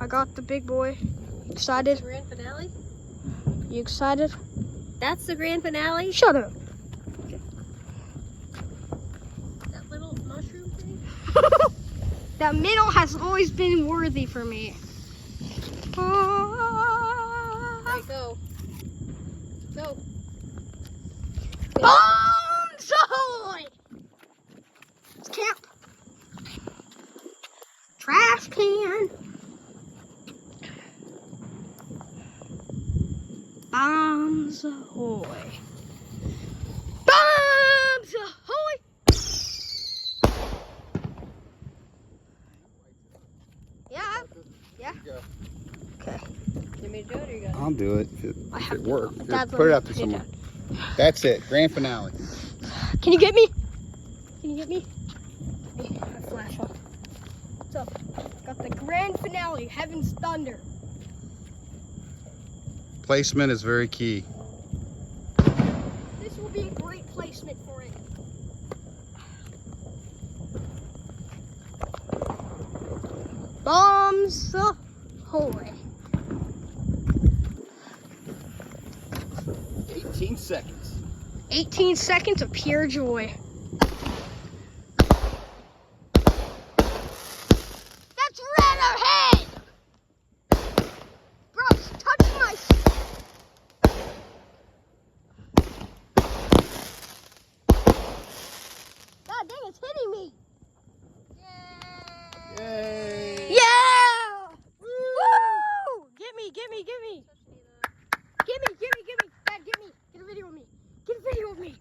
I got the big boy. Excited? Grand finale? You excited? That's the grand finale? Shut up. That little mushroom thing? That middle has always been worthy for me. Alright, go. Go. Bombs ahoy! It's camp. Trash can. Bombs ahoy. Bombs ahoy! Yeah. Yeah. Okay. You me to do it or you got it? I'll do it if I it have works. to. Dad's Put it on out there the somewhere. That's it. Grand finale. Can you get me? Can you get me? My flash on. So, got the grand finale, Heaven's Thunder. Placement is very key. This will be a great placement for it. Bombs ahoy. 18 seconds. 18 seconds of pure joy. That's red ahead! Bro, it's touching my... God dang, it's hitting me. Yay! Yeah! Woo! Get me, get me, get me. Get me, get me, get me. Dad, get me. Get a video of me. Get a video of me.